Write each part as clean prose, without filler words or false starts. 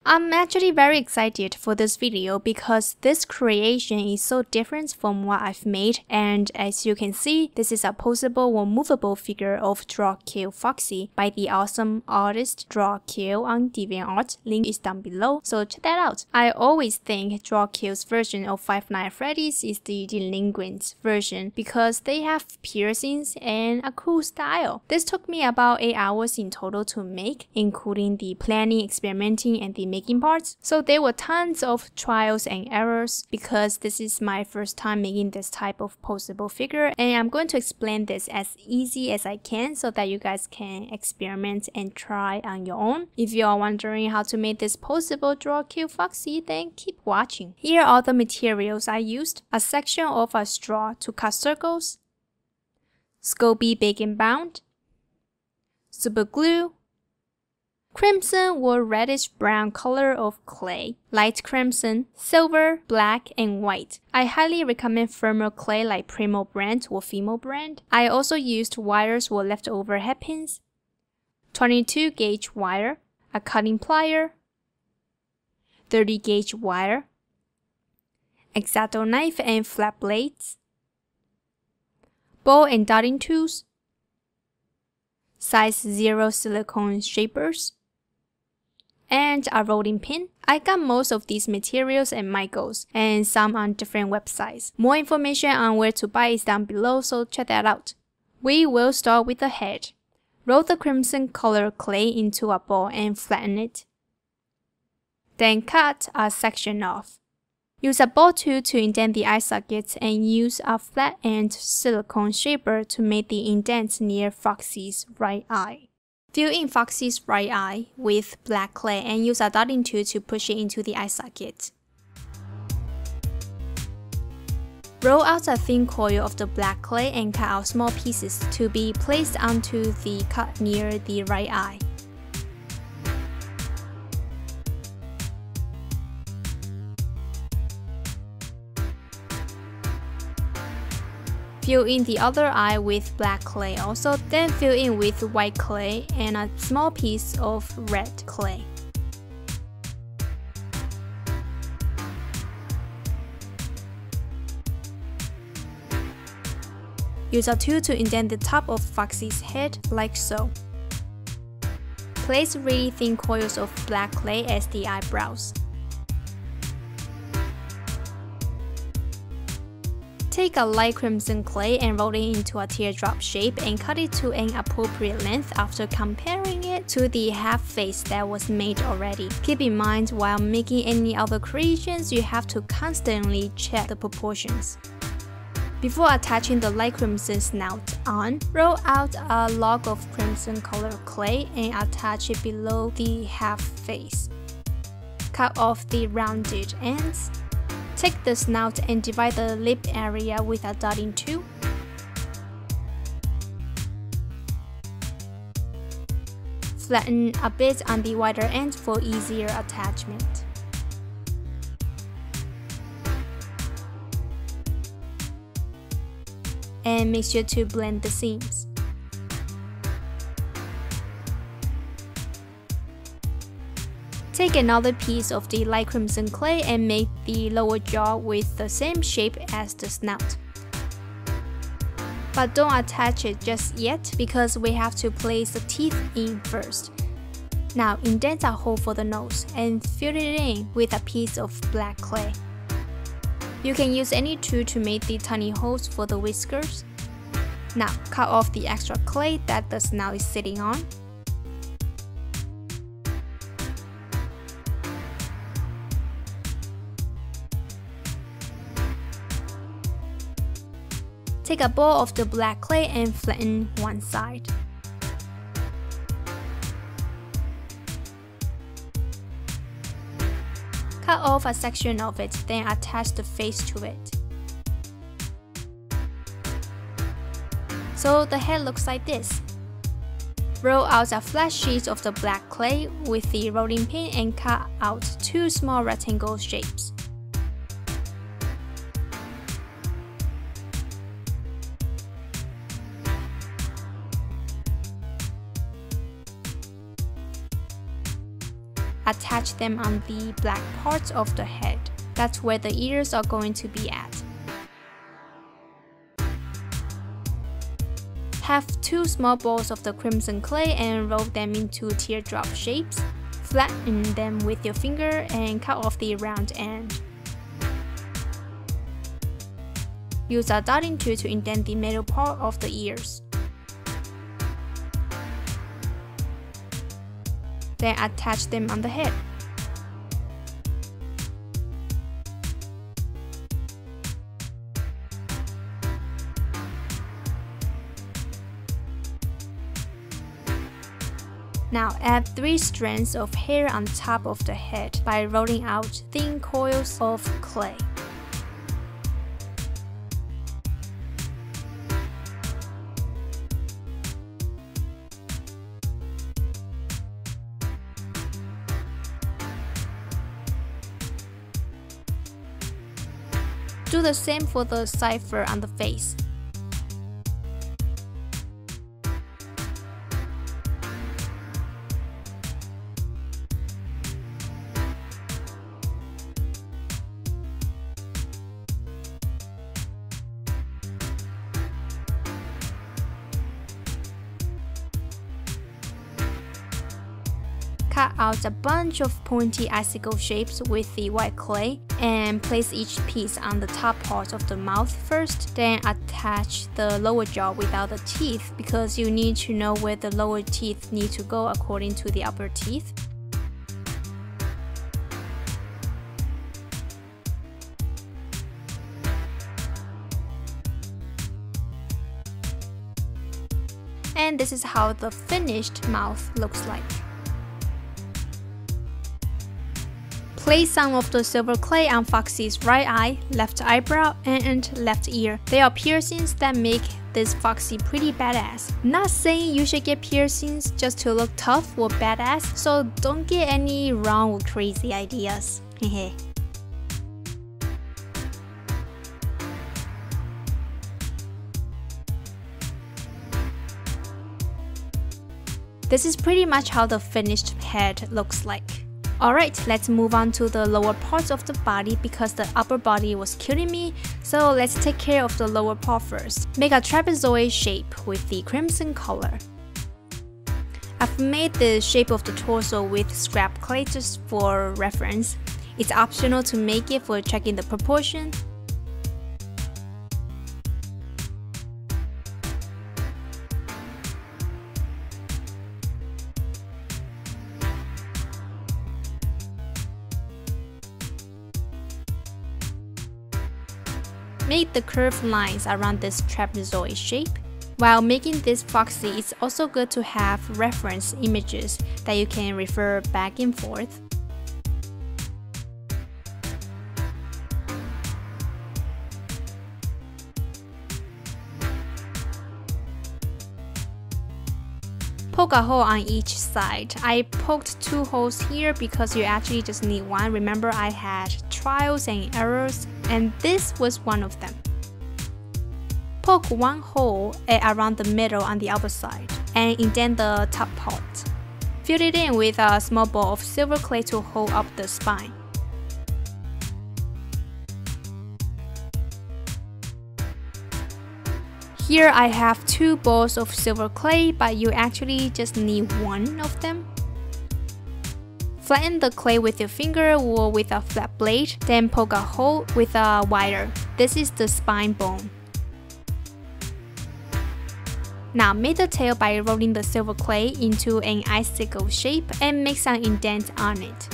I'm actually very excited for this video because this creation is so different from what I've made, and as you can see, this is a posable or movable figure of Drawkill Foxy by the awesome artist Drawkill on DeviantArt. Link is down below, so check that out. I always think Drawkill's version of Five Nights at Freddy's is the delinquent version because they have piercings and a cool style. This took me about 8 hours in total to make, including the planning, experimenting, and the making parts. So there were tons of trials and errors because this is my first time making this type of posable figure, and I'm going to explain this as easy as I can so that you guys can experiment and try on your own. If you are wondering how to make this posable Drawkill Foxy, then keep watching. Here are the materials I used: a section of a straw to cut circles, sculpey bacon bound, super glue, crimson or reddish brown color of clay, light crimson, silver, black, and white. I highly recommend firmer clay like Premo brand or Fimo brand. I also used wires or leftover headpins, 22 gauge wire, a cutting plier, 30 gauge wire, x-acto knife and flat blades, ball and dotting tools, size 0 silicone shapers, and a rolling pin. I got most of these materials at Michael's and some on different websites. More information on where to buy is down below, so check that out. We will start with the head. Roll the crimson color clay into a ball and flatten it. Then cut a section off. Use a ball tool to indent the eye sockets and use a flat-end silicone shaper to make the indent near Foxy's right eye. Fill in Foxy's right eye with black clay and use a dotting tool to push it into the eye socket. Roll out a thin coil of the black clay and cut out small pieces to be placed onto the cut near the right eye. Fill in the other eye with black clay also, then fill in with white clay and a small piece of red clay. Use a tool to indent the top of Foxy's head like so. Place really thin coils of black clay as the eyebrows. Take a light crimson clay and roll it into a teardrop shape and cut it to an appropriate length after comparing it to the half face that was made already. Keep in mind, while making any other creations, you have to constantly check the proportions. Before attaching the light crimson snout on, roll out a log of crimson color clay and attach it below the half face. Cut off the rounded ends. Take the snout and divide the lip area with a dotting tool. Flatten a bit on the wider end for easier attachment. And make sure to blend the seams. Take another piece of the light crimson clay and make the lower jaw with the same shape as the snout. But don't attach it just yet because we have to place the teeth in first. Now indent a hole for the nose and fill it in with a piece of black clay. You can use any tool to make the tiny holes for the whiskers. Now cut off the extra clay that the snout is sitting on. Take a ball of the black clay and flatten one side. Cut off a section of it, then attach the face to it. So the head looks like this. Roll out a flat sheet of the black clay with the rolling pin and cut out 2 small rectangle shapes. attach them on the black parts of the head. That's where the ears are going to be at. Have 2 small balls of the crimson clay and roll them into teardrop shapes. Flatten them with your finger and cut off the round end. Use a dotting tool to indent the middle part of the ears. Then attach them on the head. Now add 3 strands of hair on top of the head by rolling out thin coils of clay. Do the same for the cipher on the face. Cut out a bunch of pointy icicle shapes with the white clay and place each piece on the top part of the mouth first, then attach the lower jaw without the teeth because you need to know where the lower teeth need to go according to the upper teeth. And this is how the finished mouth looks like. Place some of the silver clay on Foxy's right eye, left eyebrow, and left ear. They are piercings that make this Foxy pretty badass. Not saying you should get piercings just to look tough or badass, so don't get any wrong or crazy ideas. Hehe. This is pretty much how the finished head looks like. Alright, let's move on to the lower parts of the body because the upper body was killing me, so let's take care of the lower part first. Make a trapezoid shape with the crimson color. I've made the shape of the torso with scrap cleitus for reference. It's optional to make it for checking the proportion. Make the curved lines around this trapezoid shape. While making this Foxy, it's also good to have reference images that you can refer back and forth. Poke a hole on each side. I poked 2 holes here because you actually just need 1. Remember, I had trials and errors, and this was one of them. Poke 1 hole around the middle on the other side, and indent the top part. Fill it in with a small ball of silver clay to hold up the spine. Here I have 2 balls of silver clay, but you actually just need 1 of them. Flatten the clay with your finger or with a flat blade, then poke a hole with a wire. This is the spine bone. Now make the tail by rolling the silver clay into an icicle shape and make some indents on it.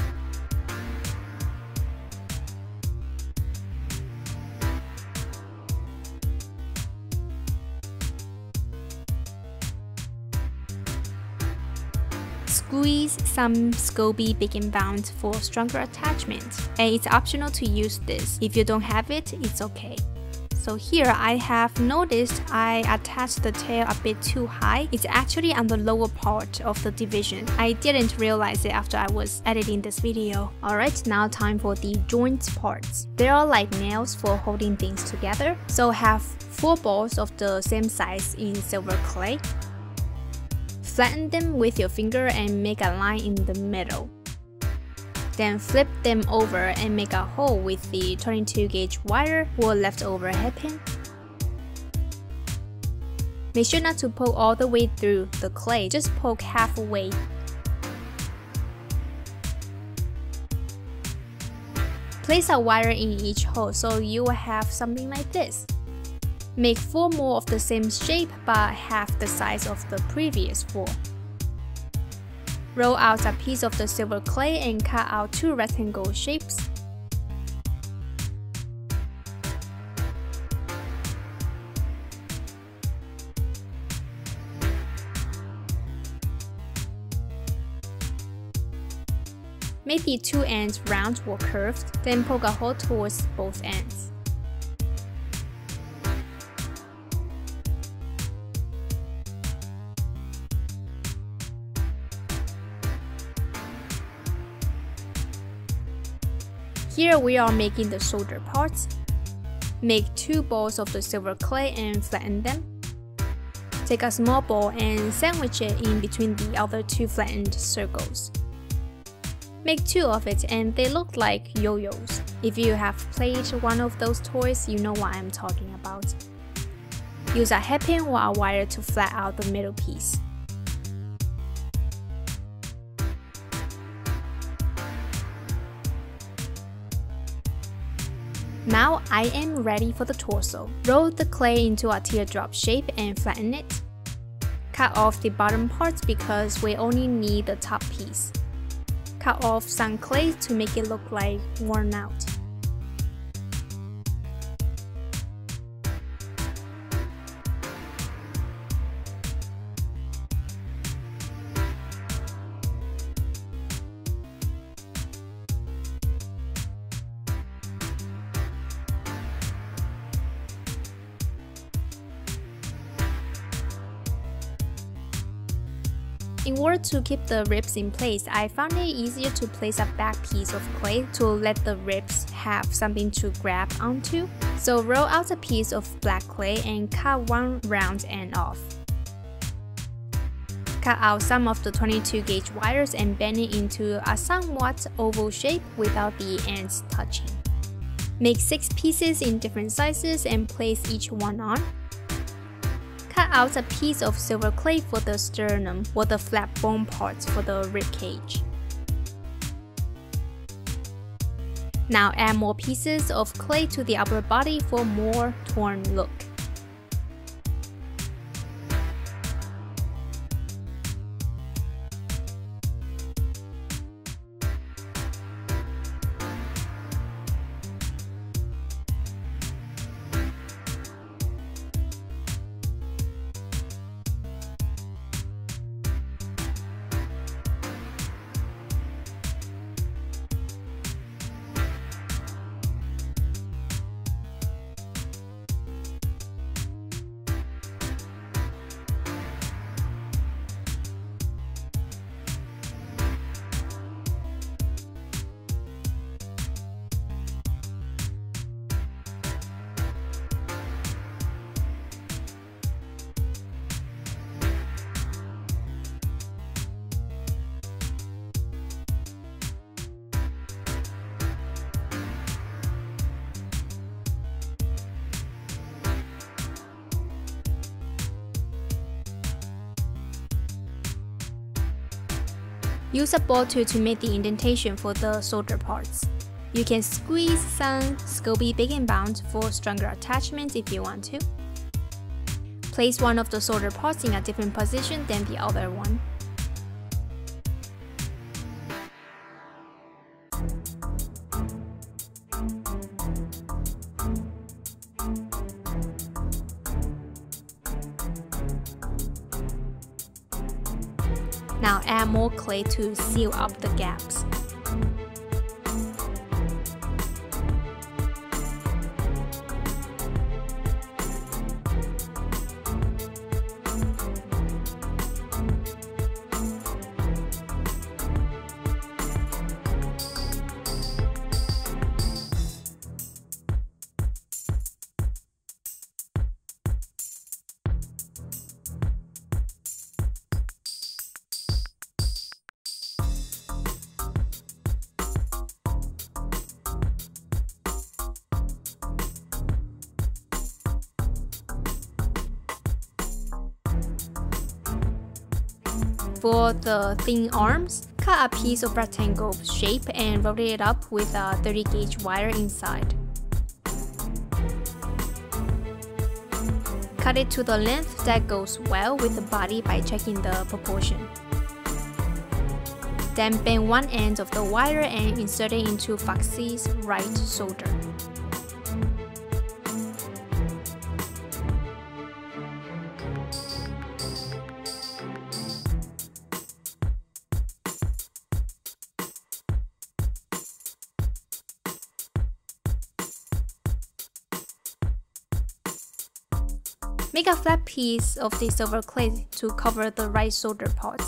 Squeeze some sculpey bacon bound for stronger attachment, and it's optional to use this. If you don't have it, it's okay. So here I have noticed I attached the tail a bit too high. It's actually on the lower part of the division. I didn't realize it after I was editing this video. Alright, now time for the joint parts. They are like nails for holding things together. So have 4 balls of the same size in silver clay. Flatten them with your finger and make a line in the middle. Then flip them over and make a hole with the 22 gauge wire or leftover hairpin. Make sure not to poke all the way through the clay, just poke halfway. Place a wire in each hole so you will have something like this. Make 4 more of the same shape but half the size of the previous 4. Roll out a piece of the silver clay and cut out 2 rectangle shapes. Make the 2 ends round or curved, then poke a hole towards both ends. Here we are making the shoulder parts. Make 2 balls of the silver clay and flatten them. Take a small ball and sandwich it in between the other 2 flattened circles. Make 2 of it and they look like yo-yos. If you have played one of those toys, you know what I'm talking about. Use a hairpin or a wire to flat out the middle piece. Now I am ready for the torso. Roll the clay into a teardrop shape and flatten it. Cut off the bottom parts because we only need the top piece. Cut off some clay to make it look like worn out. In order to keep the ribs in place, I found it easier to place a back piece of clay to let the ribs have something to grab onto. So roll out a piece of black clay and cut one round end off. Cut out some of the 22 gauge wires and bend it into a somewhat oval shape without the ends touching. Make 6 pieces in different sizes and place each one on. Cut out a piece of silver clay for the sternum or the flat bone parts for the ribcage. Now add more pieces of clay to the upper body for a more torn look. Use a ball tool to make the indentation for the solder parts. You can squeeze some sculpey baking bound for stronger attachment if you want to. Place one of the solder parts in a different position than the other one. Now add more clay to seal up the gaps. For the thin arms, cut a piece of rectangle shape and rotate it up with a 30 gauge wire inside. Cut it to the length that goes well with the body by checking the proportion. Then bend one end of the wire and insert it into Foxy's right shoulder. Make a flat piece of the silver clay to cover the right shoulder part.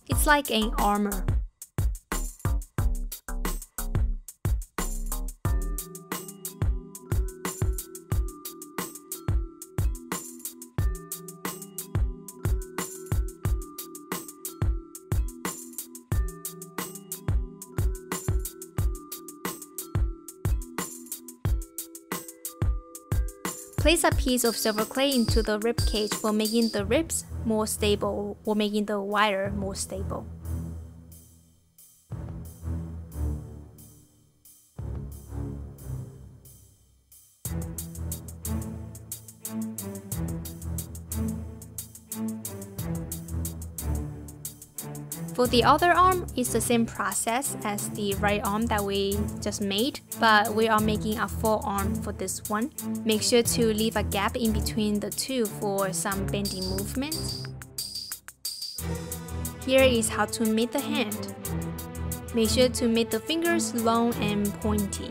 It's like an armor. Place a piece of silver clay into the ribcage for making the ribs more stable or making the wire more stable. For the other arm, it's the same process as the right arm that we just made, but we are making a forearm for this one. Make sure to leave a gap in between the two for some bending movement. Here is how to make the hand. Make sure to make the fingers long and pointy.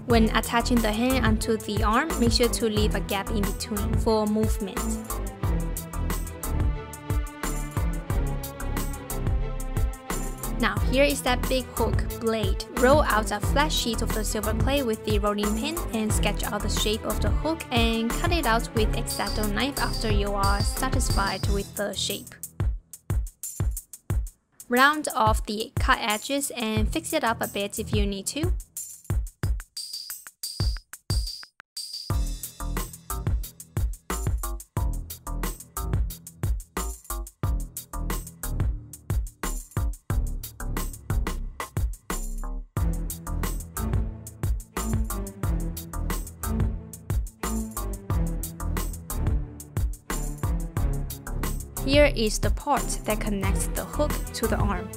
When attaching the hand onto the arm, make sure to leave a gap in between for movement. Now here is that big hook blade. Roll out a flat sheet of the silver clay with the rolling pin and sketch out the shape of the hook and cut it out with x-acto knife after you are satisfied with the shape. Round off the cut edges and fix it up a bit if you need to. Here is the part that connects the hook to the arm.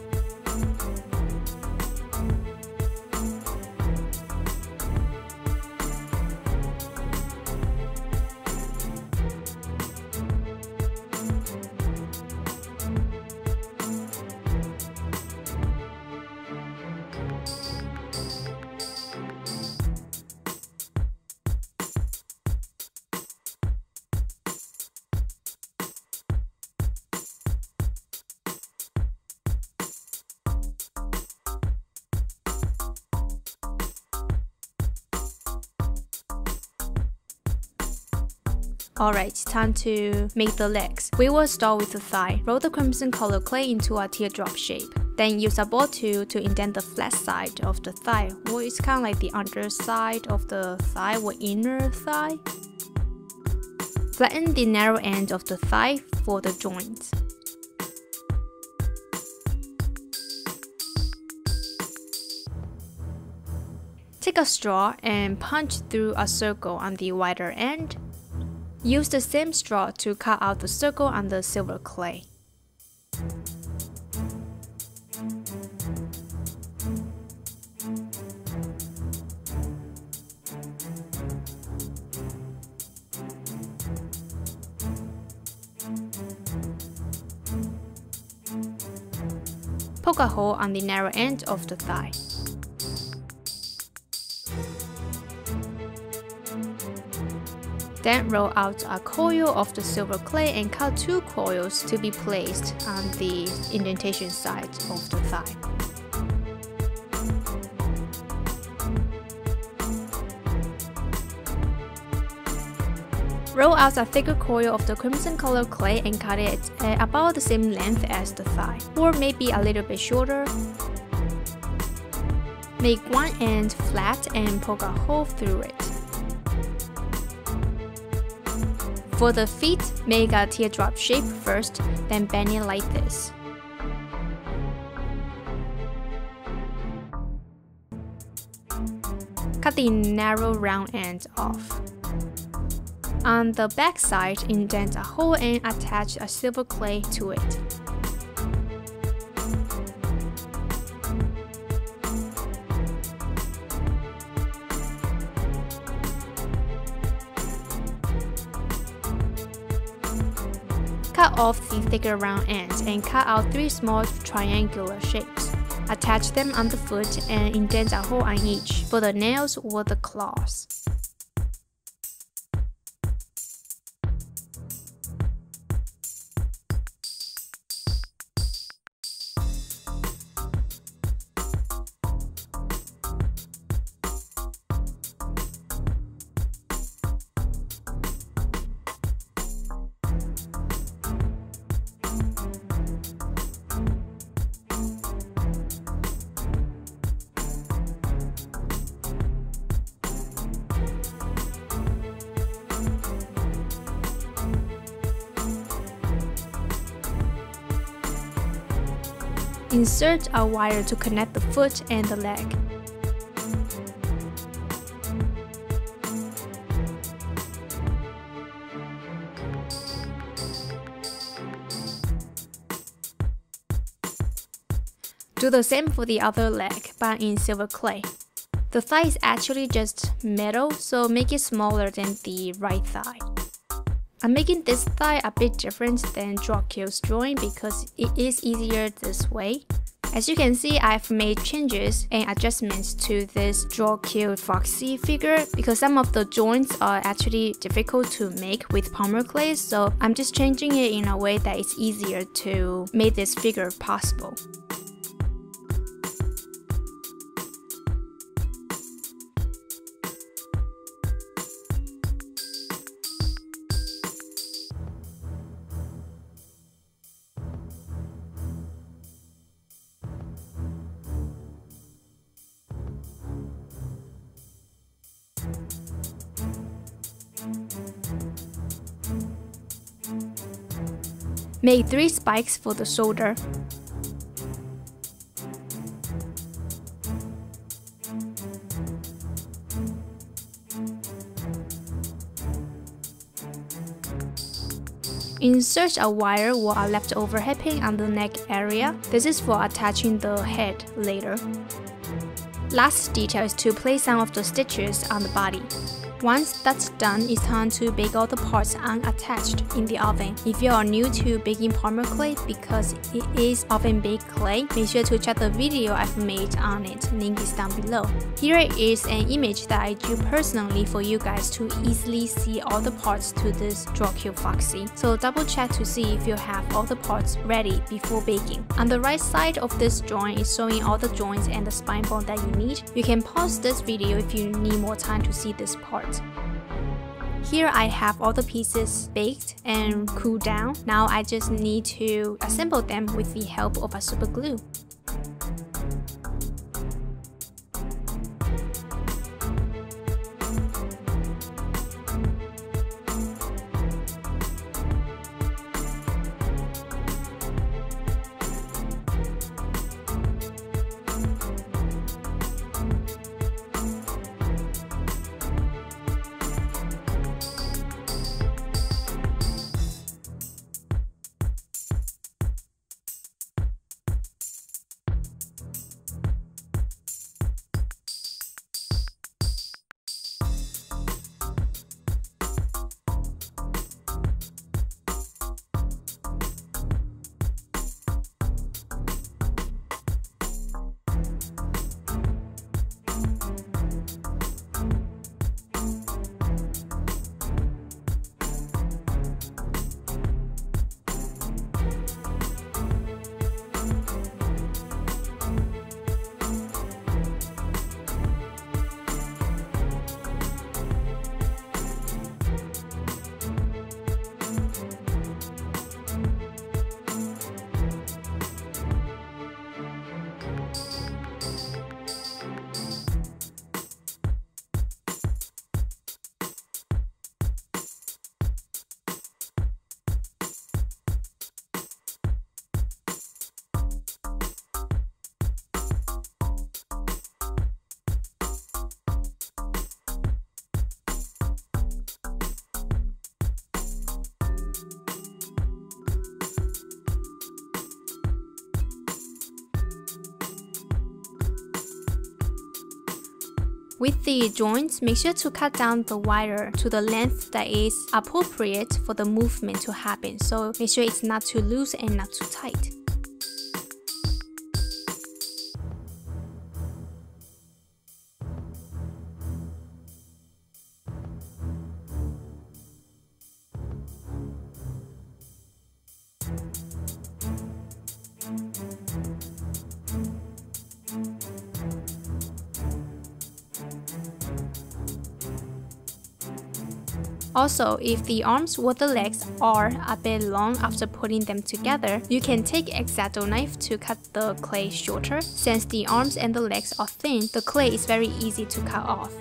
Alright, time to make the legs. We will start with the thigh. Roll the crimson color clay into a teardrop shape. Then use a ball tool to indent the flat side of the thigh. Well, it's kind of like the underside of the thigh or inner thigh. Flatten the narrow end of the thigh for the joints. Take a straw and punch through a circle on the wider end. Use the same straw to cut out the circle on the silver clay. poke a hole on the narrow end of the thigh. Then roll out a coil of the silver clay and cut 2 coils to be placed on the indentation side of the thigh. Roll out a thicker coil of the crimson color clay and cut it at about the same length as the thigh, or maybe a little bit shorter. Make one end flat and poke a hole through it. For the feet, make a teardrop shape first, then bend it like this. Cut the narrow round end off. On the back side, indent a hole and attach a silver clay to it. Cut off the thicker round ends and cut out 3 small triangular shapes. Attach them on the foot and indent a hole on each for the nails or the claws. Insert a wire to connect the foot and the leg. Do the same for the other leg, but in silver clay. The thigh is actually just metal, so make it smaller than the right thigh. I'm making this thigh a bit different than Drawkill's drawing because it is easier this way. As you can see, I've made changes and adjustments to this Drawkill Foxy figure because some of the joints are actually difficult to make with Polymer clay, so I'm just changing it in a way that it's easier to make this figure possible. Make 3 spikes for the shoulder. Insert a wire or a leftover headpin on the neck area. This is for attaching the head later. Last detail is to place some of the stitches on the body. Once that's done, it's time to bake all the parts unattached in the oven. If you are new to baking Polymer clay, because it is oven baked clay, make sure to check the video I've made on it, link is down below. Here is an image that I drew personally for you guys to easily see all the parts to this Drawkill Foxy. So double check to see if you have all the parts ready before baking. On the right side of this drawing is showing all the joints and the spine bone that you need. You can pause this video if you need more time to see this part. Here I have all the pieces baked and cooled down. Now I just need to assemble them with the help of a super glue. With the joints, make sure to cut down the wire to the length that is appropriate for the movement to happen. So make sure it's not too loose and not too tight. Also, if the arms or the legs are a bit long after putting them together, you can take x-acto knife to cut the clay shorter. Since the arms and the legs are thin, the clay is very easy to cut off.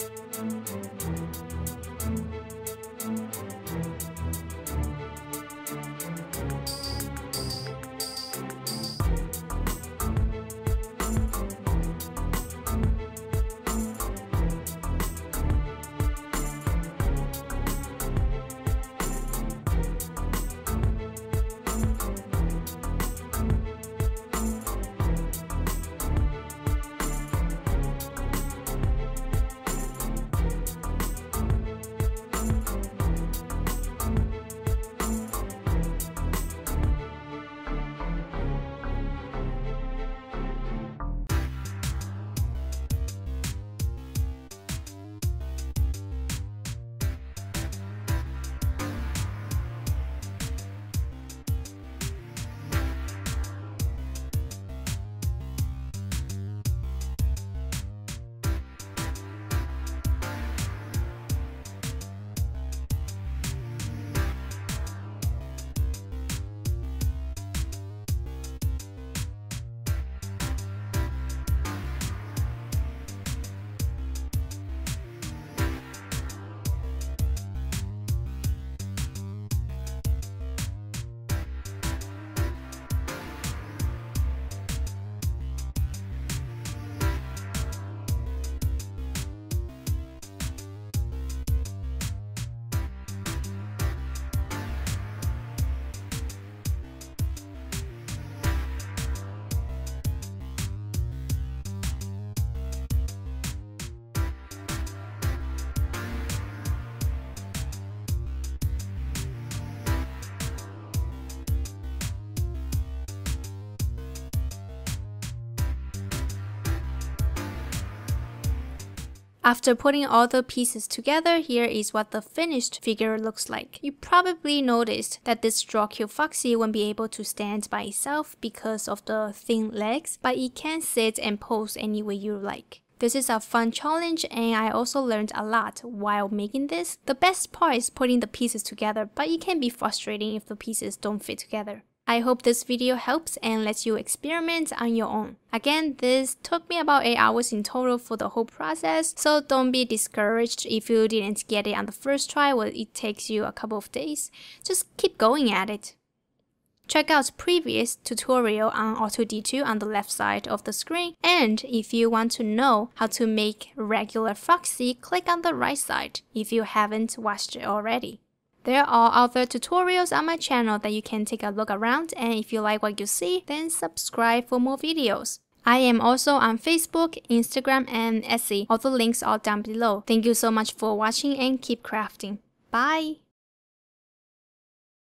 After putting all the pieces together, here is what the finished figure looks like. You probably noticed that this Drawkill Foxy won't be able to stand by itself because of the thin legs, but it can sit and pose any way you like. This is a fun challenge and I also learned a lot while making this. The best part is putting the pieces together, but it can be frustrating if the pieces don't fit together. I hope this video helps and lets you experiment on your own. Again, this took me about 8 hours in total for the whole process, so don't be discouraged if you didn't get it on the first try or it takes you a couple of days. Just keep going at it. Check out previous tutorial on R2D2 on the left side of the screen, and if you want to know how to make regular Foxy, click on the right side if you haven't watched it already. There are other tutorials on my channel that you can take a look around, and if you like what you see, then subscribe for more videos. I am also on Facebook, Instagram, and Etsy. All the links are down below. Thank you so much for watching and keep crafting. Bye!